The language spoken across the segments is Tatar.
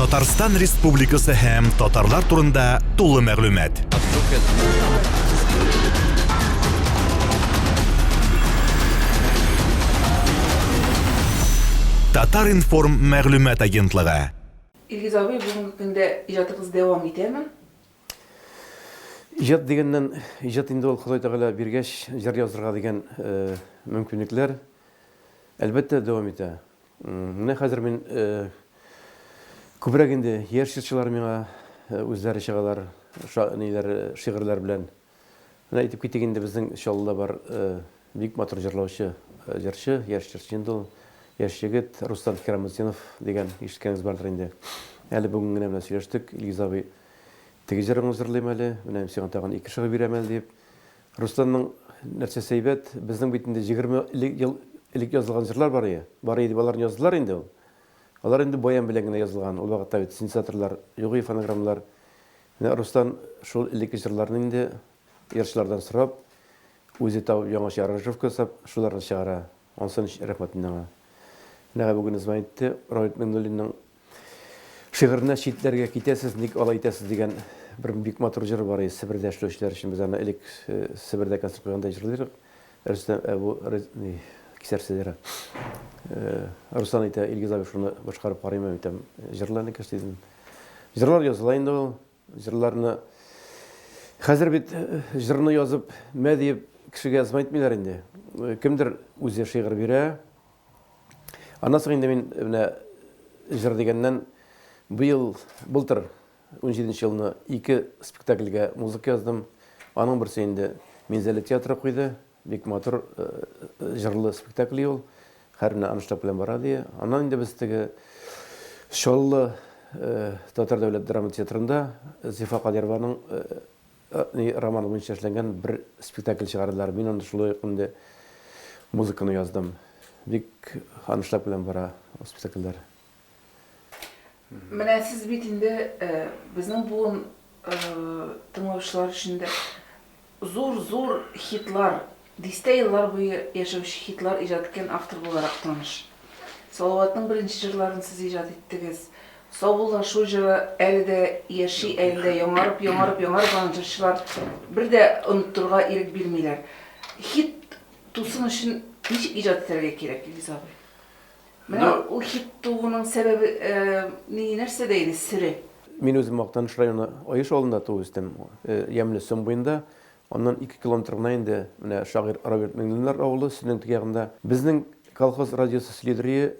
Татарстан Республикасы һәм татарлар турында тулы мәгълүмат. Татар информ мәгълүмат агентлыгы. Илгиз абый, бүгінгі күнде ижатыңыз дәвам итәме? Ижат дегеннен, ижат инде ул Ходай Тәгалә биргәч, җыр язырга дигән мөмкинлекләр әлбәттә дәвам итә. Менә хәзер мин күбрәк инде яшь җырчылар миңа үзләре чыгалар, шигырьләр белән. Менә әйтеп китик инде безнең иншалла бар бик матур җырлаучы җырчы, яшь җырчы инде ул. Яшь егет Рустам Кираметдинов дигән ишеткәнегез бардыр инде. Әле бүген генә белән сөйләштек. Илгиз абый, теге җырыңны җырлыйм әле, менә сиңа тагын 2 шигырь бирәм әле дип. Рустамның нәрсәсе әйбәт, безнең бит инде 20 ел элек язылган җырлар бар иде. Бар иде, аларны яздылар инде ул. Алар инде баян белән генә язылган. Ул вакытта бит синтезаторлар, югый фонограммалар. Менә Рустам шул элекке җырларны инде ярчылардан сорап, үзе табып яңача аранжировка ясап, шуларны чыгара. Онсын рәхмәт миңа. Менә бүген әйтте, Равит Миңнуллинның шигыренә читләргә китәсез, ник алай итәсез дигән бер бик матур җыр бар иде. Себердә эшләүчеләр өчен без аны элек Себердә концерт куйганда җырлыйдык. Рөстәм бу кисәрсезләр. Руслан әйтә, Илгиз абый шуны башкарып карыймы дигән җырларны кәштидем. Җырлар языла инде ул. Җырларны хәзер бит җырны язып, мә дип кешегә язмайтмыйлар инде. Кемдер үзе шигырь бирә. Аннан инде мин менә җыр дигәннән былтыр 17 елны 2 спектакльгә музыка яздым. Аның берсе инде Минзәле театры куйды. Бик матур җырлы спектакль ул. Һәрне анышлап белән бара ди. Аннан инде без теге Шоллы Татар дәүләт драма театрында Зифа Кадированың романы буенча эшләнгән бер спектакль чыгардылар. Мин аны шулай инде музыканы яздым. Бик анышлап белән бара спектакльләр. Менә сез бит инде безнең буын тыңлаучылар өчен дә зур хитлар, дистә еллар буе яшәүче хитлар иҗат иткән автор буларак таныш. Салаватның беренче җырларын сез иҗат иттегез. Саубуллашу җыры әле дә яши, әле дә яңарып җырчылар бер дә оныттырга ирек бирмиләр. Хит тусын өчен ничек иҗат итәргә кирәк, Илгиз абый? Менә ул хит тууның сәбәбе нәрсәдә иде, сире? Мин үзем Актаныш районы Аеш авылында туып үстем. Ямлы Сөм буенда. Аннан 2 километр гына инде менә шагыйрь Равит Миңнуллиннар авылы Сүнең ягында. Безнең колхоз радиосы следрие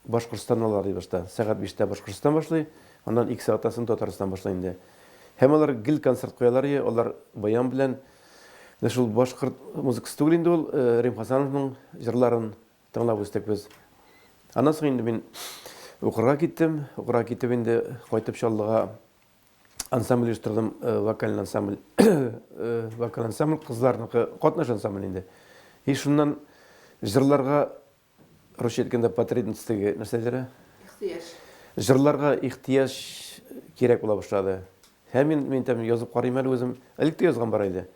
Башкортстан алар ди башта. Сәгать 5тә Башкортстан башлый, аннан 2 сәгатьтән соң Татарстан башлый инде. Һәм алар гел концерт куялар, алар баян белән шул башкорт музыкасы түгел инде ул Рим Хасановның җырларын тыңлап үстек без. Аннан соң инде мин укырга киттем. Укырга китеп инде кайтып Чаллыга ансамбль оештырдым, вокаль ансамбль. Вокаль ансамбль кызларныкы катнаш ансамбль инде. И шуннан җырларга русча әйткәндә потребностьтәге нәрсәләре? Ихтияҗ. Җырларга ихтияҗ кирәк була башлады. Һәм мин тәм язып карыйм әле үзем. Электә язган бар иде.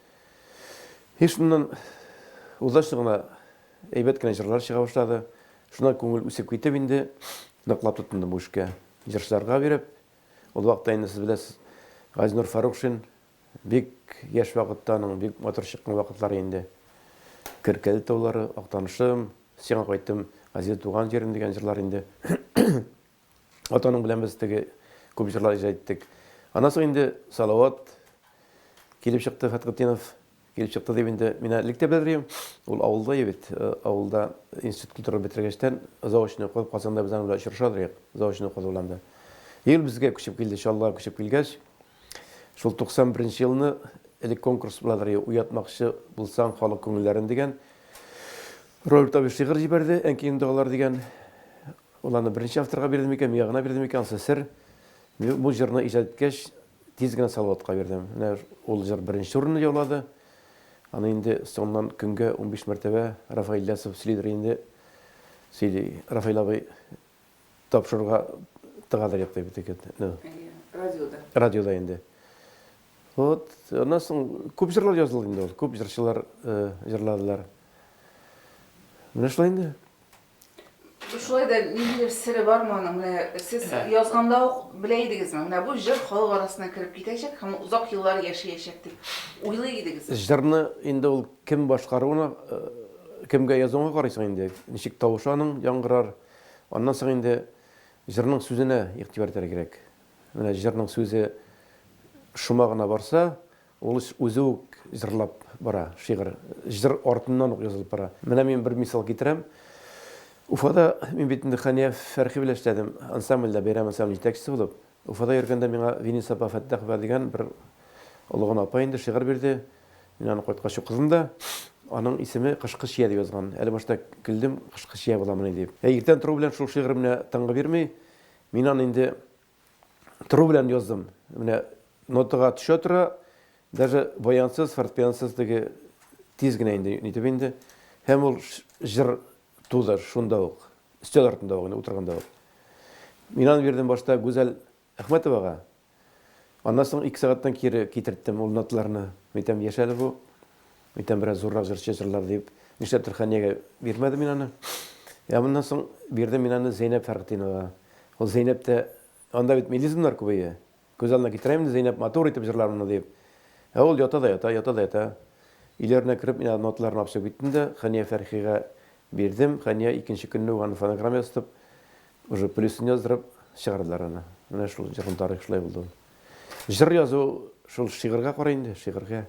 И шуннан узашлы гына әйбәт кенә җырлар чыга башлады. Шуннан күңел үсеп китеп инде ныклап тотындым бу эшкә. Җырчыларга биреп, ул вакытта инде сез беләсез, Газинур Фарукшин бик яшь вакыттаның бик матур чыккан вакытлары инде. Киркәл таулары, Актанышым, сиңа кайттым, Газиз туган җирем дигән җырлар инде. Атаның белән без теге күп җырлар иҗат иттек. Аннан соң инде Салават килеп чыкты, Фатхетдинов килеп чыкты дип инде мин электә белдерим. Ул авылда бит, авылда институт культура бетергәчтән заочный укып Казанда без аны очрашадык, заочный укып уламда. Ел безгә күчеп килде, иншалла күчеп килгәч, шул 91 елны элек конкурс буладыр, уятмакчы булсаң халык күңелләрен дигән Равит абый шигырь җибәрде, әнкәйем дәгалар дигән. Уларны беренче авторга бирдем икән, ягына бирдем икән, сер. Бу җырны иҗат иткәч, тиз генә Салаватка бирдем. Менә ул җыр беренче урынны яулады. Аны инде соңнан көнгә 15 мәртәбә Рафаил Лясов следрие инде Рафаил абый тапшырырга тыгадыр ятты бит икән. Радиода инде. Вот, аннан соң күп җырлар язылды инде ул. Күп җырчылар җырладылар. Менә шулай инде. Şulay da nidir siri var mı onun? Siz yazganda bileydiniz mi? Bu jır halk arasına kirip gidecek, ama uzak yıllar yaşayacak deyip uylaydınız. Жырны инде ул кем башкаруына, кемгә язуына карыйсың инде. Ничек тавышаның яңгырар. Аннан соң инде җырның сүзенә игътибар итәргә кирәк. Менә җырның сүзе шумагына барса, ул үзе үк җырлап бара, шигырь. Җыр артыннан ук язылып бара. Менә мин бер мисал китерәм. Уфада мин бит инде Хания Фәрхи белән эшләдем. Ансамбльдә бәйрәм ансамбль җитәкчесе булып. Уфада йөргәндә миңа Винис апа Фәттахова дигән бер олыгын апа инде шигырь бирде. Мин аны кайткач укыдым да, аның исеме Кышкы шия дип язган. Әле башта көлдем, Кышкы шия буламын дип. Иртән тору белән шул шигырь менә таңга бирми, мин аны инде тору белән яздым. Менә нотага төшә тора, даже баянсыз, фортепиансыз диге тиз генә инде нитеп инде. Һәм ул җыр туды шунда ук, өстәл артында ук, утырганда ук. Мин аны бирдем башта Гүзәл Әхмәтовага. Аннан соң 2 сәгатьтән кире китерттем ул ноталарны. Әйтәм, яшәле бу. Әйтәм, бераз зуррак җырчы җырлар дип. Нишләптер Хәниягә бирмәдем мин аны. Моннан соң бирдем мин аны Зәйнәп Фәрхетдиновага. Ул Зәйнәп тә анда бит мелизмнар күбәя. Күзалына китерәм Зәйнәп матур итеп җырларны дип. Ул ята да ята. Иләренә кереп мин ноталарны алып киттем дә Хәния Фәрхигә бирдем. Хәния икенче көнне аны фонограмма ясап, уже плюсын яздырып чыгардылар аны. Менә шул җырның тарихы шулай булды. Җыр язу шул шигырьгә карый инде, шигырьгә.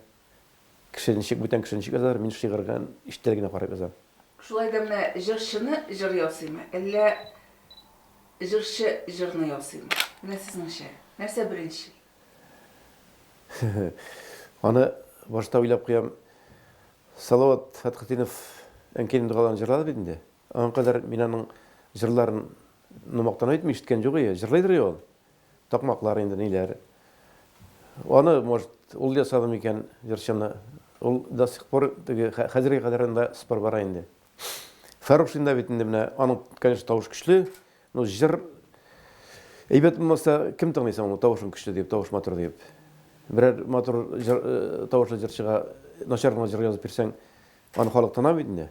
Кешенчек бүтән кешенчек язар, мин шигырьгә иштәлегенә карап язам. Шулай да менә җырчыны җыр ясыймы, әллә җырчы җырны ясыймы? Менә сезнеңчә, нәрсә беренче? Аны башта уйлап куям. Салават Фәтхетдинов әнкәйнең дугаларын җырлады бит инде. Аңа кадәр мин аның җырларын номактан әйтми ишеткән юк ия. Җырлыйдыр ул. Такмаклар инде ниләр. Аны, может, ул ясады микән җырчыны. Ул до сих пор хәзергә кадәр анда спор бара инде. Фәрух шунда бит инде менә аның, конечно, тавыш көчле, но җыр әйбәт булмаса кем тыңлый соң ул тавышын көчле дип, тавыш матур дип. Берәр матур тавышлы җырчыга начар гына җыр язып бирсәң, аны халык тына бит инде.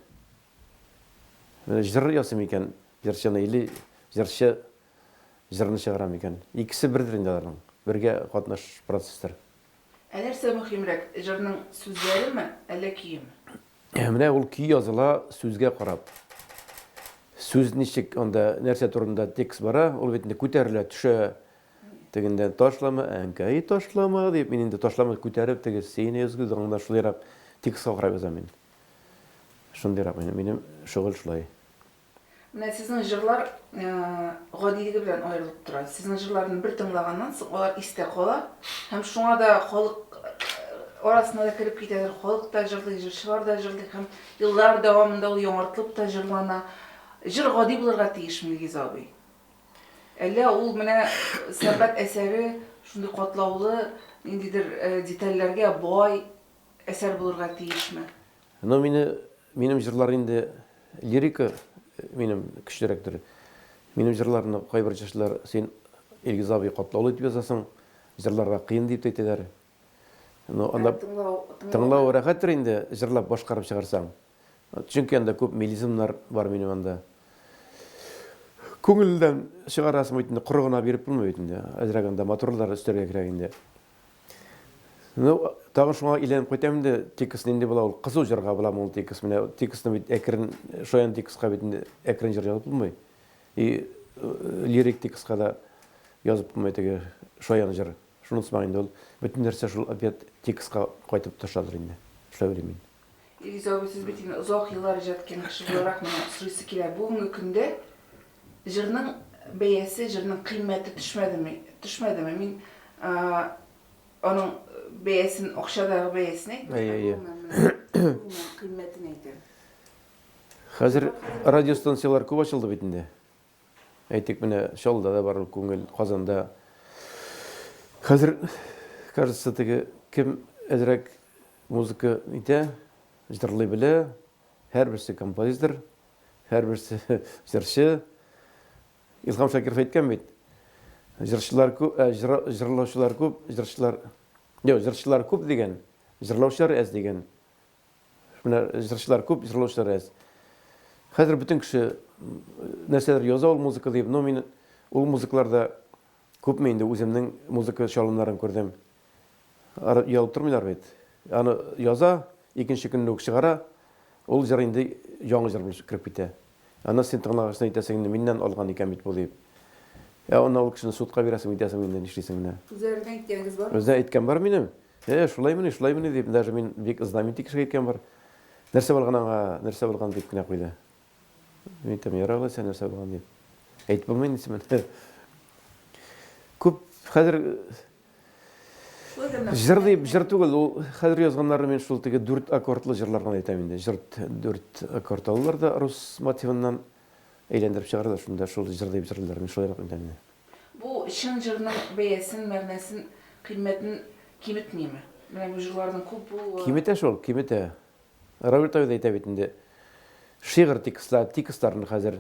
Җыр ясый микән җырчыны или җырчы җырны чыгара микән? Икесе бердер инде аларның. Бергә катнаш процесстер. Нәрсә мөһимрәк, җырның сүзләреме, әллә киеме? Менә ул көй языла сүзгә карап. Сүз ничек анда нәрсә турында текст бара, ул бит инде күтәрелә, төшә. Тегендән ташлама, әнкәй ташлама дип, мин инде ташлама күтәреп, теге сине язгы аңда шулайрак текстка карап язам мин. Шундыйрак минем шөгыль шулай. Менә сезнең җырлар гадилеге белән аерылып тора. Сезнең җырларны бер тыңлаганнан соң алар истә кала, һәм шуңа да халык арасына да кирип китәләр. Халык та җырлый, җырчылар да җырлый, һәм еллар дәвамында ул яңартылып та җырлана. Җыр гади булырга тиешме, Илгиз абый? Әллә ул менә сәнгать әсәре шундый катлаулы, ниндидер детальләргә бай әсәр булырга тиешме? Но минем җырлар инде лирика минем көчлерәктер. Минем җырларны кайбер җырчылар син Илгиз абый катлаулы дип язасың, җырларга кыен дип әйтәләр. Но анда тыңлау рәхәттер инде җырлап башкарып чыгарсаң. Чөнки анда күп мелизмнар бар минем анда. Күңелдән чыгарасың бит инде, коры гына биреп булмый бит инде. Әзрәк анда матурлар өстәргә кирәк инде. Ну, тагын шуңа иләнеп кайтам инде, текст инде була ул кызу җырга була ул текст. Менә текстны бит әкрен, шаян текстка бит инде әкрен җыр язып булмый. И лирик текстка да язып булмый теге шаян җыр. Шуны сыман инде ул бөтен нәрсә шул опять текстка кайтып ташладыр инде. Шулай уйлыйм мин. Илгиз абый, сез бит инде озак еллар җаткан кеше буларак менә сорыйсы килә. Бүгенге көндә җырның бәясе, җырның кыйммәте төшмәдеме? Мин аның бәясен, акчадагы бәясен әйтәм. Кыйммәтен әйтәм. Хәзер радиостанциялар күп ачылды бит инде. Әйтик, менә Чаллыда да бар, Күңел, Казанда. Хәзер, кажется, теге кем әзрәк музыка итә, җырлый белә, һәрберсе композитор, һәрберсе җырчы. Илһам Шакиров әйткән бит. Җырчылар күп, җырлаучылар күп, җырчылар күп дигән, җырлаучылар әз дигән. Менә җырчылар күп, җырлаучылар әз. Хәзер бөтен кеше нәрселер яза ул музыка дип, но мин ул музыкаларда күпме инде үземнең музыка чалымнарын күрдем. Ялып тормыйлар бит. Аны яза, икенче көнне үк чыгара, ул җыр инде яңа җыр булып кирип китә. Аны син тыңлагач әйтәсең инде миннән алган икән бит бу дип. Аны ул кешене судка бирәсең әйтәсең инде нишлисең менә. Үзләренә әйткәнегез бар? Өзә әйткән бар минем. Шулаймыни дип, даже мин бик знаменитый кешегә әйткән бар. Нәрсә булган аңа, нәрсә булган дип кенә куйды. Мин әйтәм, яралай сән нәрсә булган дип. Әйтеп булмый инде син. Күп хәзер җыр түгел, ул хәзер язганнарны мин шул теге 4 аккордлы җырларга әйтәм инде. Җыр 4 аккорд алалар да рус мотивыннан әйләндереп чыгаралар шунда шул җыр дип җырлар. Мин шулай әйтәм. Бу чын җырның бәясен, мәгънәсен, кыйммәтен ким итмиме? Менә бу җырларның күп булуы. Кимете шул, кимете. Роберт Авид әйтә бит инде. Шигырь текстларын хәзер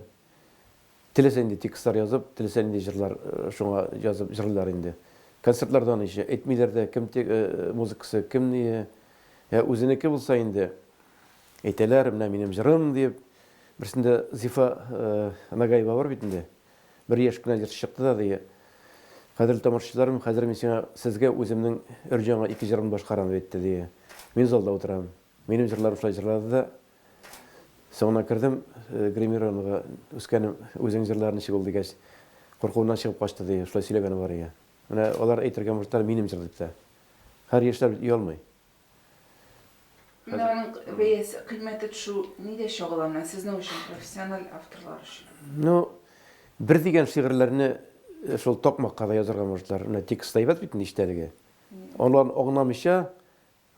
теләсә инде текстлар язып, теләсә инде җырлар шуңа язып җырлар инде. Концертлардан ише әйтмиләр дә кем музыкасы, кем ни үзенеке булса инде әйтәләр, менә минем җырым дип. Берсендә Зифа Нагаева бар бит инде. Бер яшь кенә җыр чыкты да ди. Кадерле тамашачыларым, хәзер мин сезгә үземнең өр-җаңа 2 җырын башкарам әйтте ди. Мин залда утырам. Минем җырларым шулай җырлады да. Соңына кердем, гримированга үскәнем үзең җырларны чыгыл дигәч, куркуыннан чыгып качты ди. Шулай сөйләгәне бар иде. Менә алар әйтергә мөртләр минем җыр дип тә. Һәр яшьләр ия алмый. Менә бәясе, кыйммәте төшү нидә чагыла менә сезнең өчен, профессиональ авторлар өчен? Ну, бер дигән шигырьләрне шул токмакка да язарга мөртләр. Менә текст әйбәт бит ништәлеге. Онлан огнамыйча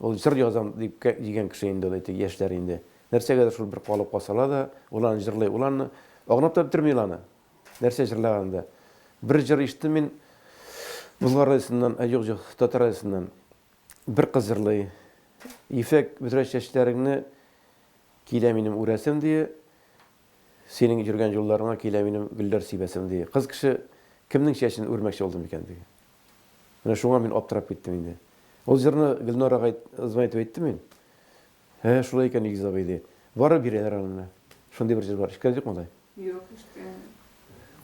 ул җыр язам дип дигән кеше инде ул әйтә яшьләр инде. Нәрсәгәдер шул бер калып калсалар да, уларны җырлый, уларны огнап та бетермиләр аны. Нәрсә җырлаганда. Бер җыр иштем мин Булгар радиосыннан, юк, татар радиосыннан бер кыз җырлый. Ефәк бөтен чәчләреңне килә минем үрәсем ди. Синең йөргән юлларыңа килә минем гөлләр сибәсем ди. Кыз кеше кемнең чәчен үрмәкче булдым икән ди. Менә шуңа мин аптырап киттем инде. Ул җырны Гөлнарага әйтеп әйтте мин. Шулай икән Игез абый ди. Бары бирәләр аны. Шундый бер җыр бар. Ишкән юк мондай. Юк, ишкән.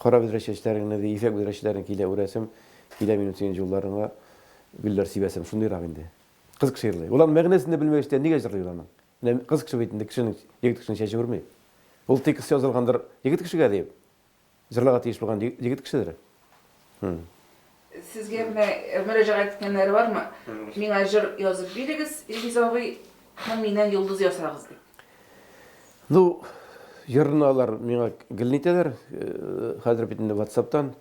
Кара бөтен чәчләреңне ди, ефәк бөтен чәчләреңне килә үрәсем, килә минем синең юлларыңа гөлләр сибәсем. Шундый рак инде. Кыз кеше җырлый. Улар мәгънәсен дә белмәгәчтә нигә җырлый уларны? Менә кыз кеше бит инде кешенең егет кешенең чәче үрмәй. Ул текст язылгандыр егет кешегә дип. Җырларга тиеш булган егет кешедер. Сезгә мөрәҗәгать иткәннәре бармы? Миңа җыр язып бирегез, Игез абый, һәм миннән йолдыз ясагыз дип. Ну, җырны алар миңа гелне итәләр. Хәзер бит инде WhatsApp-тан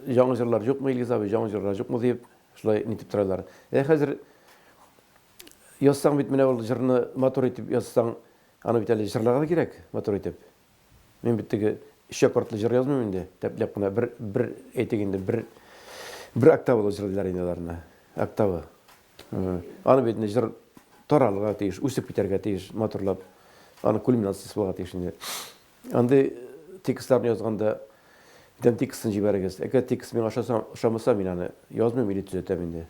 яңа җырлар юкмы Игез абый, яңа җырлар юкмы дип шулай нитеп торалар. Хәзер язсаң бит менә ул җырны матур итеп язсаң, аны бит әле җырларга кирәк, матур итеп. Мин бит теге 3 аккордлы җыр язмыйм инде. Тәпләп кына бер әйтик инде, бер октавалы җырлар инде аларны. Октава. Аны бит җыр таралырга тиеш, үсеп китәргә тиеш, матурлап. Аны кульминациясе булырга тиеш инде. Андый текстларны язганда битен текстын җибәрегез. Әгәр текст миңа ошамаса, мин аны язмыйм, мин төзәтәм инде.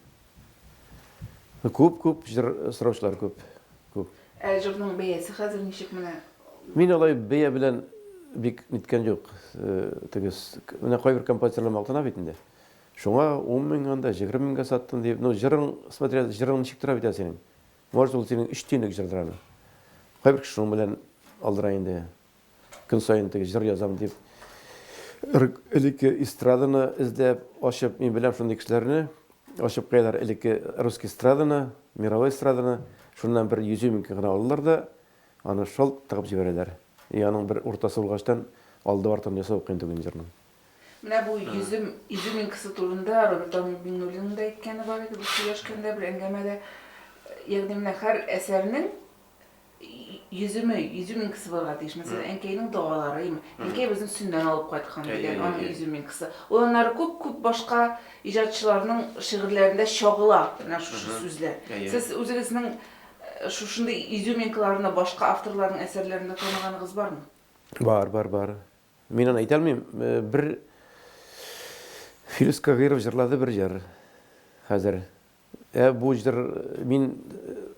Күп җыр сораучылар күп. Җырның бәясе хәзер ничек менә? Мин алай бәя белән бик ниткән юк. Тегез менә кайбер композиторлар мактана бит инде. Шуңа 10 мең анда 20 меңгә саттым дип. Ну, җырың, смотря, җырың ничек тора бит синең. Может, ул синең 3 тиенлек җырдыраны. Кайбер кеше шуның белән алдыра инде. Көн саен теге җыр язам дип. Элекке эстраданы эзләп, ачып, мин беләм шундый кешеләрне. Ачып куялар элекке русский эстраданы, мировой эстраданы. Шуннан бер 100 мең генә алалар да, аны шул тагып җибәрәләр. Аның бер уртасы булгачтан алды артын ясап кыйн түгел җырның. Менә бу 100 мең кеше турында Роберт Абиновның да әйткәне бар иде, бу сөйләшкәндә бер әңгәмәдә. Ягъни менә һәр әсәрнең 100 мең кеше барга тиеш. Мәсәлән, Әнкәйнең дуалары, Әнкәй безнең сөннән алып кайткан дигән, аның 100 мең кеше. Улар күп башка иҗатчыларның шигырьләрендә чагыла, менә шушы сүзләр. Сез үзегезнең шушындай 100 меңләрне башка авторларның әсәрләрендә таныганыгыз бармы? Бар. Мин аны әйтә алмыйм. Бер Фирус Кагыров җырлады бер җыр. Хәзер бу җыр мин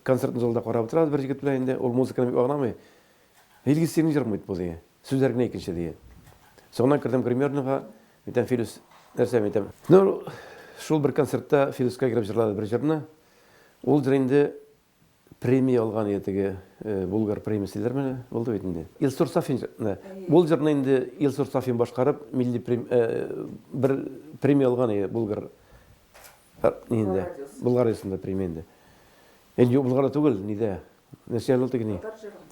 концертны залда карап торам бер җигет белән инде, ул музыканы бик агынамый. Илгиз синең җырың бит бу ди. Сүзләр генә икенче дие. Соңынан кірдім гримерныға, мен Филус нәрсе мен. Ну, шул бір концертта Филуска кіріп жырлады бір жырына. Ол жырында премия алған етіге Булгар премиясылар мене болды бетінде. Илсур Сафин, бұл жырына енді Илсур Сафин башқарып, бір премия алған еді Булгар нейінде, Булгар радиосында премия енді. Енді Булгарда түгіл, нейде, нәрсе алды кені?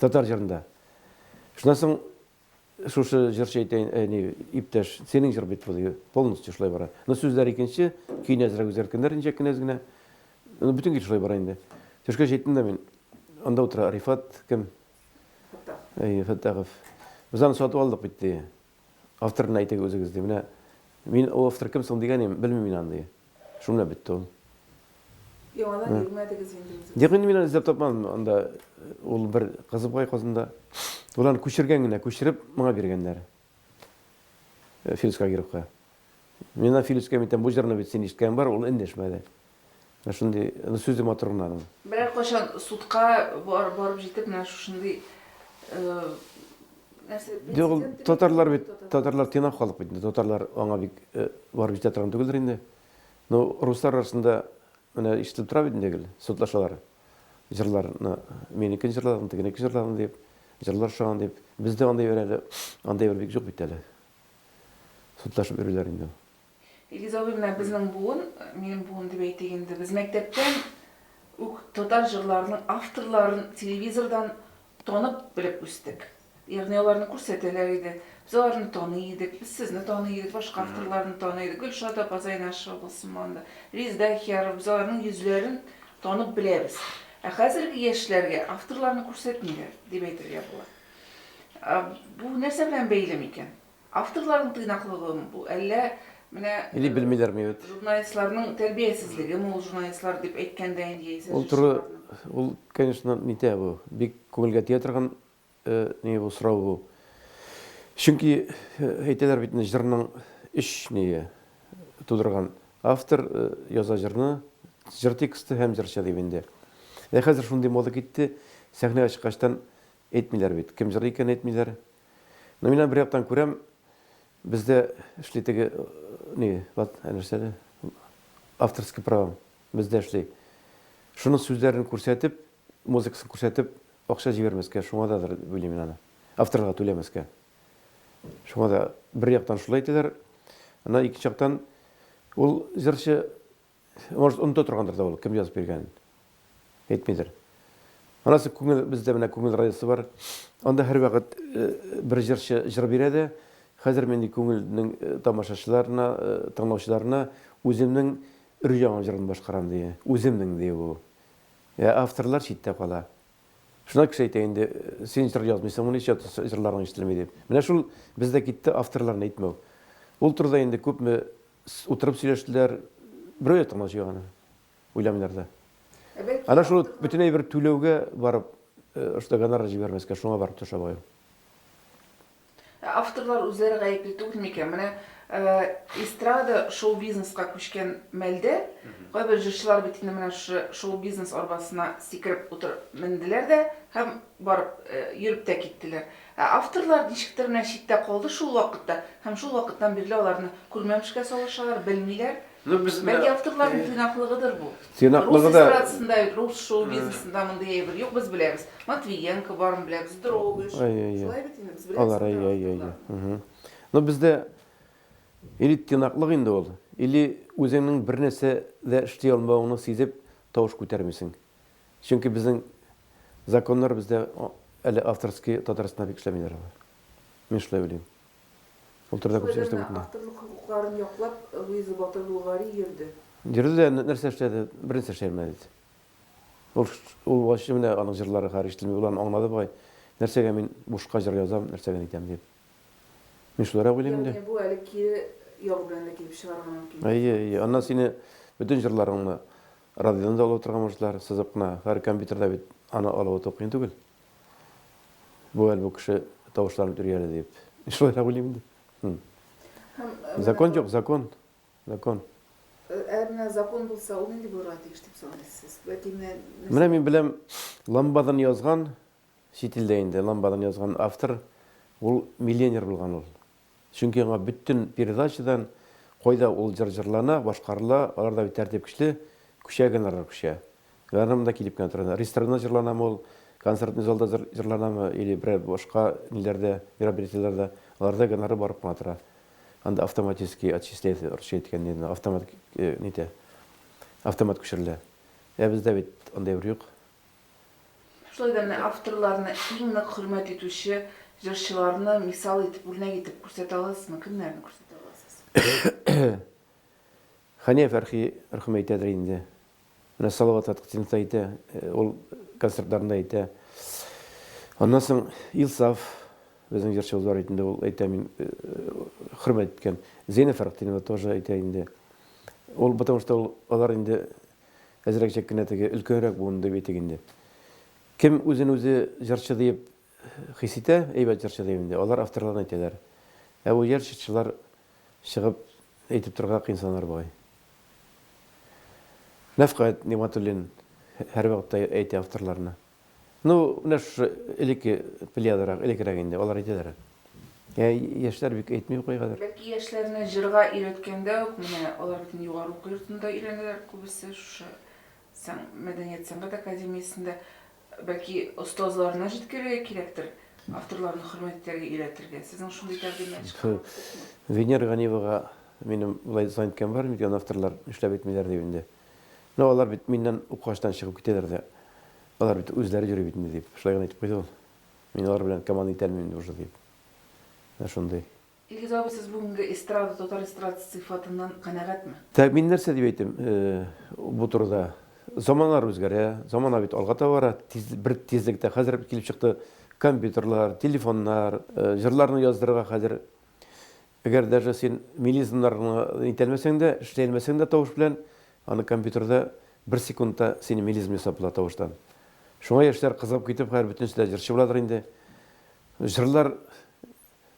Татар жырында. Шынан соң шушы жыршы айтайын, иптәш, сенің жыр бет болды, полностью шылай бара. Но сөздер екенші, кейін әзірек өзеркендер, инжеккен әзгіне, бүтін кет шылай бара енді. Төшке жеттім да мен, анда отыра Рифат, кім? Фаттағов. Біз аны сатып алдық бітті. Авторын айтығы өзігізді. Мен ол автор кім соң деген білмеймін аңды. Шумна бітті ол. Деқін мен іздеп тапмадым, анда ол бір қызып қай қозында. Оланы көшіргеніне көшіріп, мыңа бергендер. Филусқа керіпқа. Мен Филусқа меттен бұл жарына бет сен ешкен бар, ол ендешмәді. Шынды сөзді матұрғын Бірақ қошан судқа барып жетіп, шынды Татарлар бит, татарлар тенақ халық бит. Татарлар аңа бик барып жете тұрған түгілдер енді. Но рустар арасында мына ишетіліп тұра бетіндегі сотлашалар. Жырларына менікен жырларын, тегенекі жырларын деп, жырлар шаған деп. Бізде андай бір бик жоқ бит әлі. Сотлашып өрілер енді. Елизавета мына біздің буын, менің буын деп айтегенде, біз мектептен татар жырларының авторларын телевизордан тонып біліп өстік. Яғни оларны көрсетелер еді. Біз оларны таныйдық, біз сізні таныйдық, башқа авторларын таныйдық. Гүлшат апа Зайнашева болсын мында, Ризда Ахияров, біз оларның yüzлерін танып білеміз. Қазіргі ешлерге авторларны көрсетмейлер деп айтырға болады. Бұл нәрсе білен бейлем екен. Авторлардың тыйнақлығы бұл әлі Или білмейлер ме өт? Журналистларның тәрбиесізлігі, ол журналистлар деп әйткәндәйін дейсіз. Ол тұры, ол, конечно, нете бұл. Бек көңілге театрған не бұл сұрау бұл. Чүнки әйтелер бетіне жырның үш нее тудырған. Автор яза жырны, жыр тексті һәм жырша дебенде. Қазір шундай мода кетті, сәхнеге шыққаштан әйтмейлер бет. Кім жыр екен әйтмейлер. Но мен бір яқтан көрем, бізде ішлетігі не, әнірсәді, авторский правам, бізде ішлей. Шының сөздерін көрсетіп, музыкасын көрсетіп, ақша жібермеске, шуңа да бөлеймен аны. Авторға төлемеске. Шуңа да бір яқтан шулай етелер, ана екі жақтан ол жыршы, может, ұнта тұрғандар да ол, кім жазып бергенін. Етмейдір. Анасы бізде мына көңіл радиосы бар. Анда әр вақыт бір жыршы жыр береді. Қазір менде көңілдің тамашашыларына, тыңдаушыларына өзімнің үржаңын жырын башқарам дей. Өзімнің дей ол. Авторлар шетте қала. Шына кіші айтайынды, сен жыр жазмайсың, оны еш жырларың ешітілмей деп. Міне шул бізде кетті авторларын айтмау. Ол тұрда енді көп мі отырып сөйлештілер, бір өй тыңдаушы ғана. Ойламайларда. Ана шул бүтіней бір төлеуге барып, гонорар жібермеске, шуңа барып тұша байым. Авторлар өзлері ғайыплы түгіл мекен. Міне эстрада шоу-бизнесқа көшкен мәлде, қойбір жыршылар бетінде міне шоу-бизнес арбасына секіріп отырып мінділер де, һәм барып еріп те кеттілер. Авторлар нешіктіріне шетте қалды шул вақытта, һәм шул вақыттан берлі оларны көрмемшіге салышалар, білмейлер. Бәлки авторлардың тыйнақлығыдыр бұл. Рус эстрадасында, рус шоу-бизнесінде мындай бір yok, біз білеміз. Матвиенко барын білеміз, Дроғыш. Солай бетінде біз білеміз. Но бізде или тыйнақлық енді ол, или өзіңнің бір нәрсе де іштей алмауыны сезіп тауыш көтермесің. Чөнки біздің законлар бізде әлі авторский татарстанда бек ішлемейлер бар. Мен шулай ойлаймын. Ол тұрда көп сөйлесті өтінде. Авторлық құқықтарын yoqlап, Луиза Батыр Булгари ерді. Ерді нәрсе ішледі, бір нәрсе ішлемеді. Ол башы міне аның жырлары қары іштілмей, оларын аңлады бай. Нәрсеге мен бушқа жыр жазам, нәрсеге нетем деп. Мен шулара ойлаймын де. Бұл әлі кері яғы біләнде келіп шығарған өткен. Анна сені бүтін жырларыңны радиодан да алып отырған мұшылар, сызып қына, қары компьютерда бет аны алып отырып қиын түгіл. Бұл әлі бұл кіші тауышларын түргелі деп. Шулара ойлаймын де. Закон жоқ, закон. Әріне закон болса, ол ненде бұл радио іштеп соңыз? Міне мен білем, ламбадан yazған, шетелде енді ламбадан yazған автор Ул миллионер булган ул. Чөнки аңа бөтен передачадан койда ул җырлана, башкарыла, аларда бит тәртип көчле, күчәгәннәр күчә. Янымда килеп кенә тора. Ресторанда җырланамы ул, концертный залда җырланамы или бер башка ниләрдә, мероприятиеләрдә, аларда гонорары барып кына тора. Анда автоматически отчисляется, иткән автомат нитә. Автомат күчерелә. Бездә бит андай бер юк. Шулай да менә авторларны иң нык хөрмәт итүче җырчыларны мисал итеп, үрнәк итеп күрсәтә аласызмы? Кемнәрне күрсәтә аласыз? Хания Фәрхи рәхмәт әйтәдер инде. Менә Салават Атқытинов әйтә, ул концертларында әйтә. Аннан соң Илсаф безнең җырчыбыз бар инде, ул әйтә, мин хөрмәт иткән. Зейнә Фәрхтинова тоже әйтә инде. Ул потому что алар инде әзрәк кенә теге өлкәнрәк булды дип әйтә инде. Кем үзен үзе җырчы дип хис итә, әйбәт җырчы дип инде. Алар авторларны әйтәләр. Бу җырчылар чыгып әйтеп торырга кыйнсаннар бугай. Нәфкать Ниматуллин һәр вакытта әйтә авторларына. Ну, наш элекке плеядырак, элеккерәк инде, алар әйтәләр. Яшьләр бик әйтми куйгадыр. Бәлки яшьләрне җырга өйрәткәндә үк менә алар бит югары уку йортында өйрәнәләр күбесе шушы мәдәният сәнгать академиясендә. Бәлки остазларына җиткерергә кирәктер, авторларны хөрмәт итәргә өйрәтергә. Сезнең шундый тәкъдимнәр чыгар. Венера Ганиевага минем булай занятием бар, миллион авторлар эшләп итмиләр дип инде. Но алар бит миннән укыштан чыгып китәләр дә. Алар бит үзләре йөри бит инде дип. Шулай гына әйтеп куйды ул. Мин алар белән команда итәлмим инде уже дип. Шундый. Илгиз абый, сез бүгенге эстрада, татар эстрадасы сыйфатыннан канәгатьме? Мин нәрсә дип әйтим, бу турыда заманнар үзгәрә, замана бит алга табара, бер тизлектә хәзер килеп чыкты компьютерлар, телефоннар, җырларны яздырырга хәзер. Әгәр даже син мелизмнарны итәлмәсәң дә, эшләмәсәң дә тавыш белән, аны компьютерда 1 секундта сине мелизм ясапла тавыштан. Шуңа яшьләр кызып китеп, һәр бөтенсендә җырчы буладыр инде. Җырлар,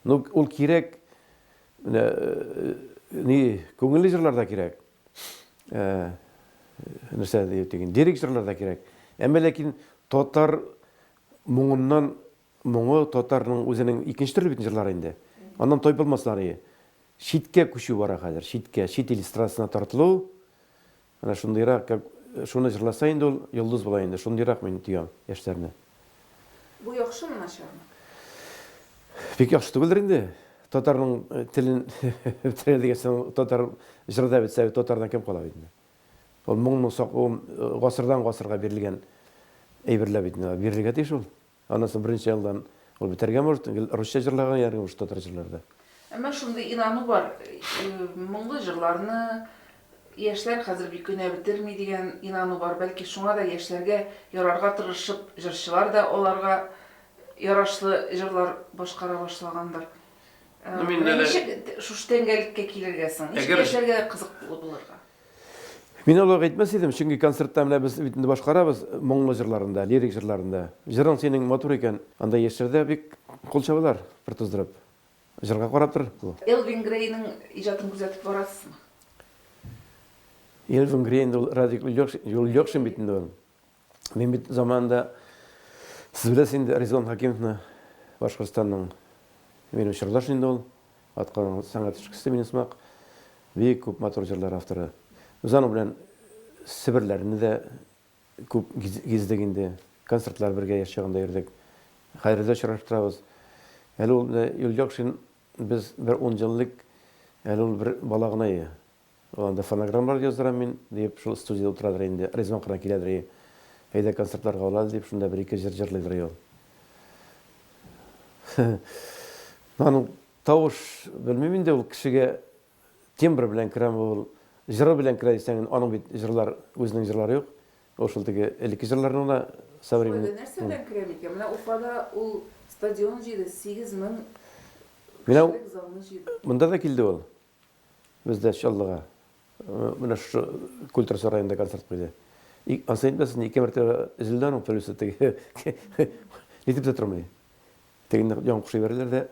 ну, ул кирәк, ни, күңелле җырлар да кирәк. Нәрсә дип дигән, дирек җырлар да кирәк. Әмма ләкин татар моңыннан, моңы татарның үзенең икенче төрле бит җырлар инде. Аннан тойпылмаслары. Шиткә күчү бара хәзер, шиткә, шит ил эстрадасына тартылу. Ана шундыйрак, шуны җырласа инде ул йолдыз була инде. Шундыйрак мин тиям яшьләрне. Бу яхшымы, начармы? Бик яхшы түгелдер инде. Татарның телен бетердегән татар җырда битсә, татардан кем кала бит инде. Ул моңның сакын гасырдан гасырга бирелгән әйберләр бит инде. Бирелгән тиеш ул. Аннан соң беренче елдан ул битәргә может, русча җырлаган яры ул татар җырларда. Әмма шундый инану бар. Моңлы җырларны яшьләр хәзер бик күнә битерми дигән инану бар. Бәлки шуңа да яшьләргә ярарга тырышып, җырчылар да аларга ярашлы җырлар башкара башлагандыр. Ничек шушы тәңгәлеккә килергә соң? Ничек яшьләргә кызык булырга? Мин аларга әйтмәс идем, чөнки концертта менә без бит инде башкарабыз моңлы җырларында, лирик җырларында. Җырың синең матур икән, анда яшьләрдә бик кул чабалар, бер туздырып. Җырга карап тор. Элвин Грейның иҗатын күзәтеп барасызмы? Элвин Грейн Юльёкшин бит инде ул. Мин бит заманда сез беләсез инде Резон Хакимовны, Башкортстанның минем җырлаш инде ул. Аткан сәнгать эшчесе минем смак. Бик күп матур җырлар авторы. Узану белән Себерләрне дә күп гиздек инде. Концертлар бергә яшәгәндә йөрдек. Хәйрдә очраштырабыз. Әле ул Юльёкшин без бер 10 еллык әле ул бер бала гына иде. Анда фонограммалар яздырам мин дип шул студияда утырадыр инде. Резон кына киләдер. Әйдә концертларга алады дип шунда бер-ике җыр җырлыйдыр ул. Аның тавыш белмим инде ул кешегә тембр белән керәм ул. Җыры белән керә дисәң, аның бит җырлар, үзенең җырлары юк. Ул шул теге элекке җырларны да современный. Нәрсә белән керә микән? Менә Уфада ул стадион җыйды, 8000 Менә залны җыйды. монда да килде ул. Бездә Чаллыга. Менә шу культура сараенда концерт куйды. Ансайнбасын 2 мәртәбә Зилдан плюсы теге. Нитеп тотырмый. Тегенне яң кушый берләр дә.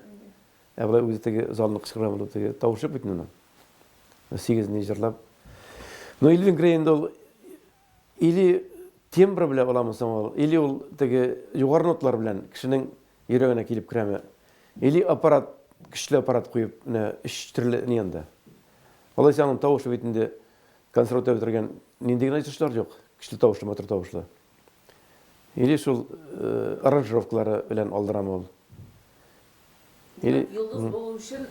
Әгәр үзе теге залны кычкыра булып теге тавышы бит менә. 8 җырлап. Но Элвин Грейн ул или тембр белән аламы соң ул, или ул теге югары нотлар белән кешенең йөрәгенә килеп керәме. Или аппарат, күчле аппарат куюп, менә 3 төрле нияндә. Алайса аның тавышы битендә консерватор бетергән нинди генә эшләр юк. Күчле тавышлы, мотор тавышлы. Или шул аранжировкалары белән алдырам ул. Или Йолдыз болу үшін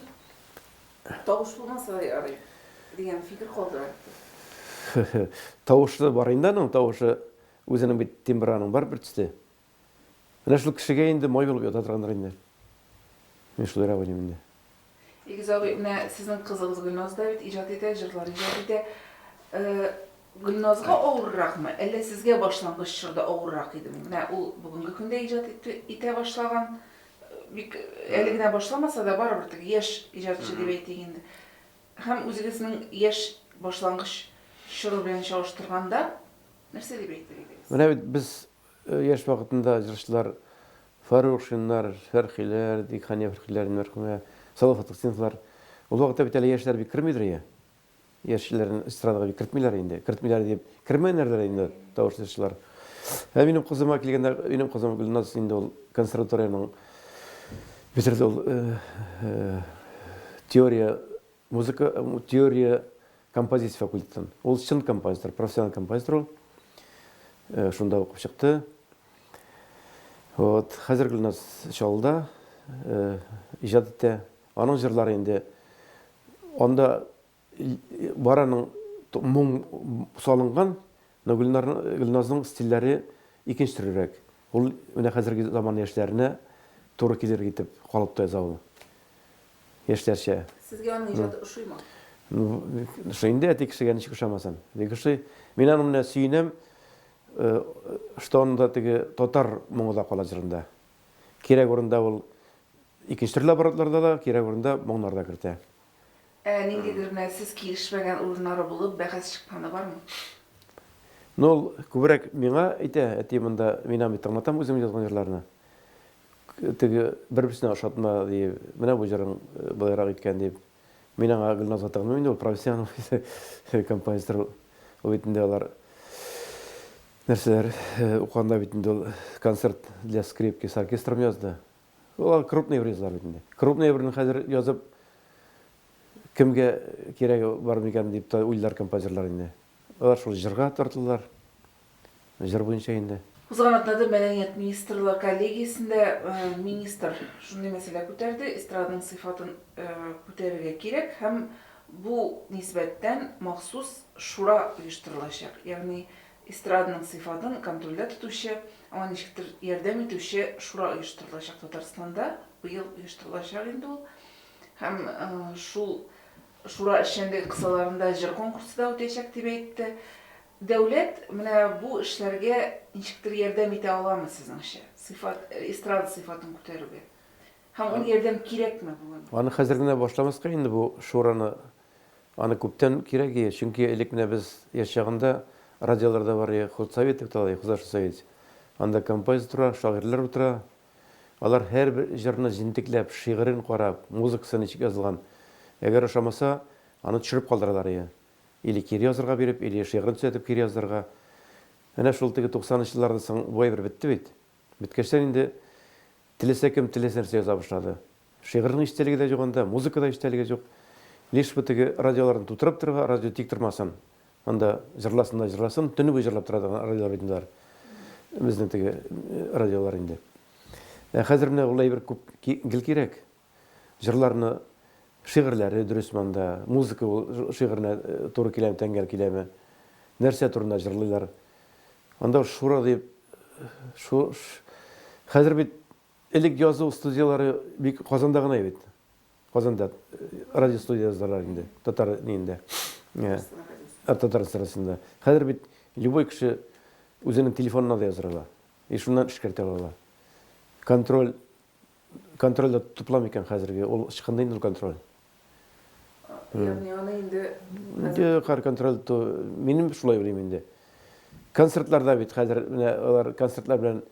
тавыш булмаса ярый дигән фикер калдыра. тавышлы бар инде аның тавышы үзенең бит тембраның бар бер төсле. Менә шул кешегә инде май булып ята торганнар инде. Мен шулай уйлыйм инде. Игез абый, менә сезнең кызыгыз Гөлназ да бит иҗат итә, җырлар иҗат итә. Гөлназга авырракмы, әллә сезгә башлангыч чорда авыррак идеме? Менә ул бүгенге көндә иҗат итә башлаган, бик әле генә башламаса да барыбер теге яшь иҗатчы дип әйтик инде. Һәм үзегезнең яшь башлангыч чоры белән чагыштырганда нәрсә дип әйтер идегез? Менә бит без яшь вакытында җырчылар Фарухшиннар, Фәрхиләр, Дихания Фәрхиләр, мәрхүмә Салават Хусейновлар. Ул вакытта бит әле яшьләр бик кертмидер я. Яшьләрне эстрадага бик кертмиләр инде. Кертмиләр дип, кермәннәр инде тавышлаучылар. Минем кызыма килгәндә, минем кызым Гөлназ инде ул консерваторияның бетерде ул теория музыка, теория композиция факультетын. Ул чын композитор, профессионал композитор ул. Шунда укып чыкты. Вот, хәзер Гөлназ чалда, иҗат итә. Аның җырлары инде анда бараның моң салынган, Гөлназның стильләре икенче төрлерәк. Ул менә хәзерге заман яшьләренә туры килер итеп калыпта яза ул. Яшьләрчә. Сезгә аның иҗаты ошыймы? Шундый әти кешегә ничек ошамасын. Кеше мин аның менә сөенәм, что он да теге татар моңда кала җырында. Кирәк урында ул икенче төрле аппаратларда да, кирәк урында моңнарда кертә. Ниндидер менә сез килешмәгән урыннары булып бәхәс чыкканы бармы? Ну, күбрәк миңа әйтә, әти монда мин аны тыңлатам үзем язган җырларны. Теге бер-берсенә ошатма дип, менә бу җырың буларак иткән дип. Мин аңа Гөлназ атаган инде ул профессионал композитор ул бит инде алар нәрсәләр укганда бит инде ул концерт для скрипки с оркестром язды. Ул крупный врезлар бит инде. Крупный врезны хәзер язып кемгә кирәге бар микән дип та уйлар композиторлар инде. Алар шул җырга тартылар. Җыр буенча инде. Узган атнада Мәдәният министрлыгы коллегиясендә министр шундый мәсьәлә күтәрде, эстраданың сыйфатын күтәрергә кирәк һәм бу нисбәттән махсус шура оештырылачак. Ягъни эстраданың сыйфатын контрольдә тотучы, аңа ничектер ярдәм итүче шура оештырылачак Татарстанда. Быел оештырылачак инде ул. Һәм шул шура эшчәнлеге кысаларында җыр конкурсы да үтәчәк дип әйтте. Дәүләт менә бу эшләргә ничектер ярдәм итә аламы сезнеңчә? Эстрада сыйфатын күтәрүгә. Һәм ул ярдәм кирәкме бүген? Аны хәзер генә башламаска инде бу шураны. Аны күптән кирәк, чөнки элек менә без яшәгәндә радиоларда бар худсовет дип художественный совет. Анда композиторлар, шагыйрьләр утыра. Алар һәр бер җырны җинтекләп, шигырен карап, музыкасын ничек язылган. Әгәр ошамаса, аны төшереп калдыралар. Или кире язырга биреп, или шигырын төзәтеп кире язырга. Менә шул теге 90-нчы елларда соң бу бер бетте бит. Биткәчтән инде теләсә кем теләсә нәрсә яза башлады. Шигырның истәлеге дә юк анда, музыка да истәлеге юк. Лишь бу теге радиоларны тутырып торга, радио тик тормасын. Анда җырласын да җырласын, төне буе җырлап торады радиолар битендә. Безнең теге радиолар инде. Хәзер менә ул бер күп гел кирәк. Җырларны шигырьләре дөрес монда, музыка шигырьне туры киләме, тәңгәл киләме, нәрсә турында җырлыйлар. Анда шура дип, хәзер бит элек язу студиялары бик Казанда гына бит. Казанда радио студиялары инде, татар нинде. Татар сарасында. Хәзер бит любой кеше үзенең телефонына да язырга. И шуннан эшкәртә ала. Контрольдә тупламый икән хәзерге, ул чыкканда инде контроль. Ягъни аны инде Кар контроль то минем шулай уйлыйм инде. Концертларда бит хәзер менә алар концертлар белән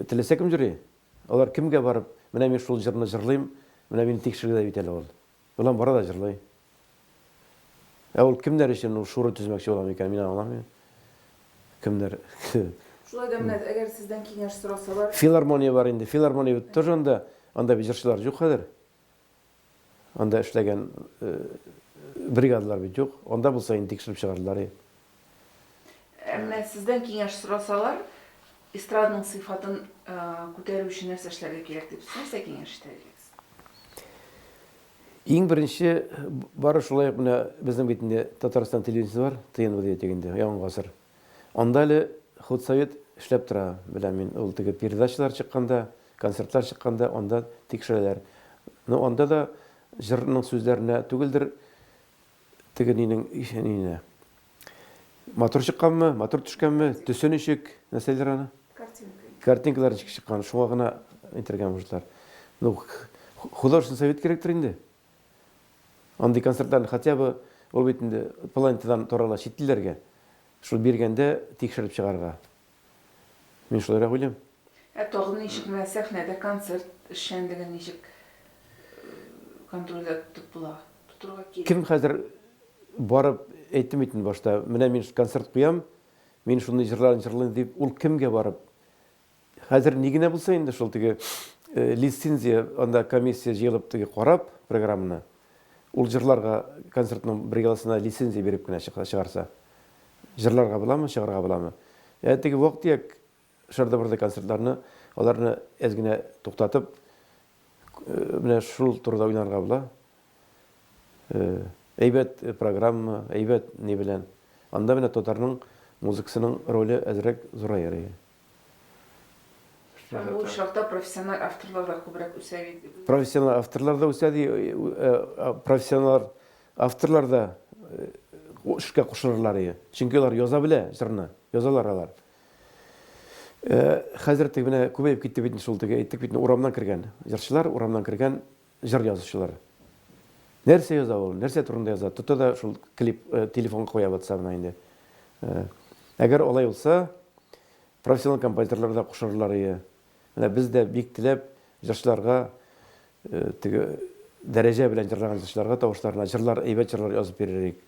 теләсә кем җырлый. Алар кемгә барып, менә мин шул җырны җырлыйм, менә мине тикшергә бит әле ул. Улар бара да җырлый. Ул кемнәр өчен ул шура төзмәкче була микән, мин аңламыйм. Кемнәр? шулай да менә әгәр сездән киңәш сорасалар, Филармония бар инде. Филармония бит тоже анда анда бит җырчылар юк хәзер. Анда эшләгән бригадалар бит юк. Анда булса инде тикшереп чыгарлар. Менә сездән киңәш сорасалар, эстрадның сыйфатын күтәрү өчен нәрсә эшләргә кирәк дип нәрсә киңәш итәсез? Иң беренче бары шулай менә безнең бит инде Татарстан телевидениесе бар, ТНВ дигәндә, яңа гасыр. Анда әле худсовет эшләп тора, беләм мин, ул теге передачалар чыкканда, концертлар чыкканда, анда тикшерәләр. Но анда да җырның сүзләренә түгелдер теге нинең матур чыкканмы, матур төшкәнме, төсе ничек, нәрсәләр аны? Картинкалар чыккан, шуңа гына әйтергә мөҗләр. Ну, художественный совет кирәктер инде. Андый концертларны хотя бы ул бит инде планетадан торала чит илләргә. Шул биргәндә тикшереп чыгарга. Мин шулайрак уйлыйм. Тагын ничек менә сәхнәдә концерт эшчәнлеген ничек контрольдә тотып була? Тотырга кирәк. Кем хәзер барып әйтем итен башта, менә мин концерт куям, мин шуны җырларын җырлыйм дип, ул кемгә барып? Хәзер ни генә булса инде шул теге лицензия, анда комиссия җыелып теге карап программаны. Ул җырларга концертның бригадасына лицензия биреп кенә чыгарса. Җырларга буламы, чыгарга буламы? Теге вакыт шарда-барда концертларны, аларны әз генә туктатып, менә шул турыда уйларга була. Әйбәт программа, әйбәт ни белән. Анда менә татарның музыкасының роле әзрәк зурайыр. Бу шарта профессиональ авторлар да күбрәк үсә бит. Профессиональ авторлар да үсә ди, профессиональ авторлар да эшкә кушылырлар. Чөнки алар яза белә җырны, язалар алар. Хәзер теге менә күбәйеп китте бит шул теге әйттек бит урамнан кергән. Җырчылар урамнан кергән җыр язучылар. Нәрсә яза ул? Нәрсә турында яза? Тота да шул клип телефон куя WhatsApp-на инде. Әгәр алай булса, профессиональ композиторлар да кушырлар. Менә без дә бик теләп җырчыларга теге дәрәҗә белән җырлаган җырчыларга тавышларына җырлар, әйбәт җырлар язып бирерик.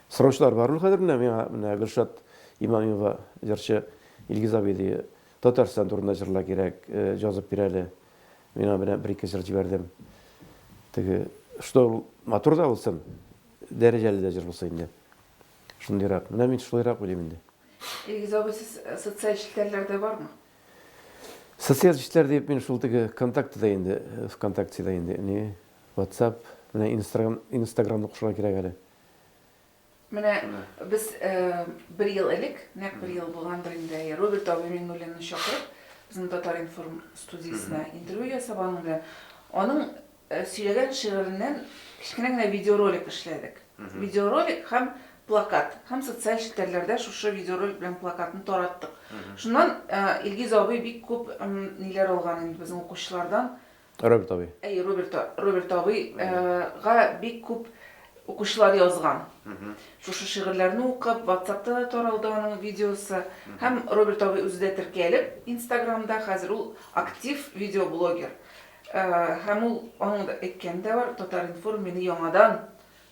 Сораучылар бар ул хәзер менә Гөлшат Имамова җырчы Илгиз абый Татарстан турында җырлар кирәк, язып бирәле. Мин аны бер-ике җыр җибәрдем. Теге что матур да булсын, дәрәҗәле дә җыр булса инде. Шундыйрак. Менә мин шулайрак уйлыйм инде. Илгиз абый, сез социаль челтәрләрдә бармы? Социаль челтәр дип мин шул теге контактыда инде, ВКонтактеда инде, не WhatsApp, менә Instagramны кушырга кирәк әле. Менә без бер ел элек, нәкъ бер ел булгандыр инде, Роберт абый Миңнуллинны чакырып, безнең Татар информ студиясына интервью ясап аның аның сөйләгән шигыреннән кичкенә генә видеоролик эшләдек. Видеоролик һәм плакат, һәм социаль челтәрләрдә шушы видеоролик белән плакатны тараттык. Шуннан Илгиз абый бик күп ниләр алган инде безнең укучылардан. Роберт абый. Роберт абыйга бик күп укучылар язган. Шушы шигырьләрне укып, WhatsApp-та да таралды аның видеосы. Һәм Роберт абый үзе дә теркәлеп, Instagram-да хәзер ул актив видеоблогер. Һәм ул аның әйткәндә бар, Татар информ мине яңадан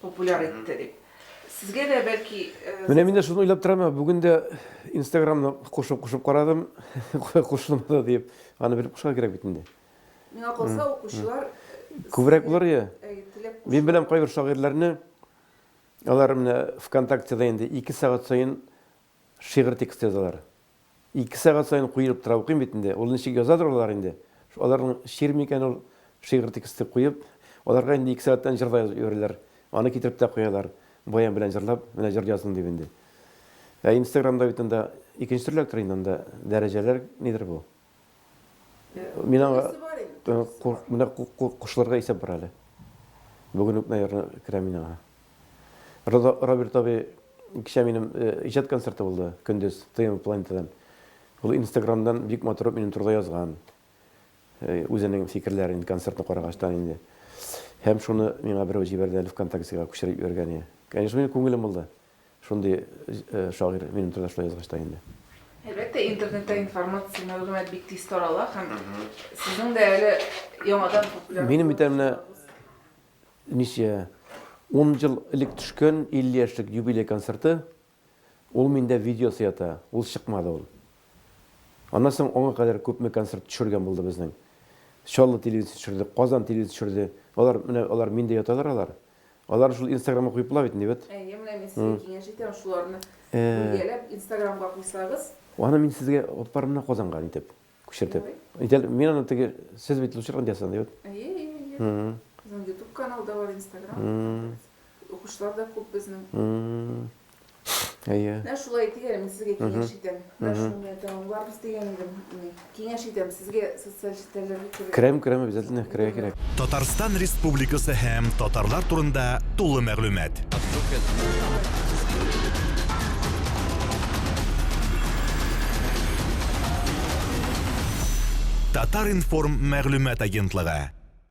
популяр итте дип. Сезгә дә бәлки Менә мин дә шуны уйлап торам, бүген дә Instagramны кушып карадым, кушылмады дип, аны бер кушарга кирәк бит инде. Миңа калса укучылар Күбрәк булыр. Мин беләм кайбер шагыйрьләрне, алар менә ВКонтактеда инде 2 сәгать сайын шигырь текст язалар. 2 сәгать сайын куелып тора укыйм бит инде. Ул ничек язадыр алар инде. Аларның шигырь микән ул шигырь тексты куеп, аларга инде 2 сәгатьтән җырлар йөриләр. Аны китереп тә куялар. Баян белән җырлап, менә җыр яздым дип инде. Instagramда бит инде икенче төрле инде дәрәҗәләр нидер бу? Мин аңа менә кушларга исәп бар әле. Бүген үк наверное керәм мин аңа. Роберт абый кичә минем иҗат концерты булды, көндез ТМ планетадан. Ул Instagramдан бик матур минем турында язган. Үзенең фикерләрен концертны карагачтан инде. Һәм шуны миңа берәү җибәрде әле ВКонтактега күчереп йөргән. Конечно, минем күңелем булды. Шундый шагыйрь минем турында шулай язгачтан инде. Әлбәттә, интернетта информация, мәгълүмат бик тиз тарала һәм сезнең дә әле яңадан популяр. Минем битәмне ничә 10 ел элек төшкән 50 яшьлек юбилей концерты, ул миндә видеосы ята, ул чыкмады ул. Аннан соң аңа кадәр күпме концерт төшергән булды безнең. Şollu televizyon düşürdü, Qozan televizyon düşürdü. Olar minde yatalar alar. Olar şul Instagram'a koyup bulabit nebet. Yemin men sizge kengeş etем şularını gelip Instagramga koysagız. Ona min sizge otparımna Qozanға itep, күшертеп. Ител мен аны теге сез бит лучшырган диясан дебет. Bizim YouTube kanalda var, Instagram. Okuşlar da çok bizim. Ne şulay diyelim sizge kengeş etem. Ne şunu tamam var biz diyelim. Kengeş etem sizge sosyal sitelerde. Крем обязательно керек. Татарстан Республикасы һәм татарлар турында тулы мәгълүмат. Татар информ мәгълүмат агентлыгы.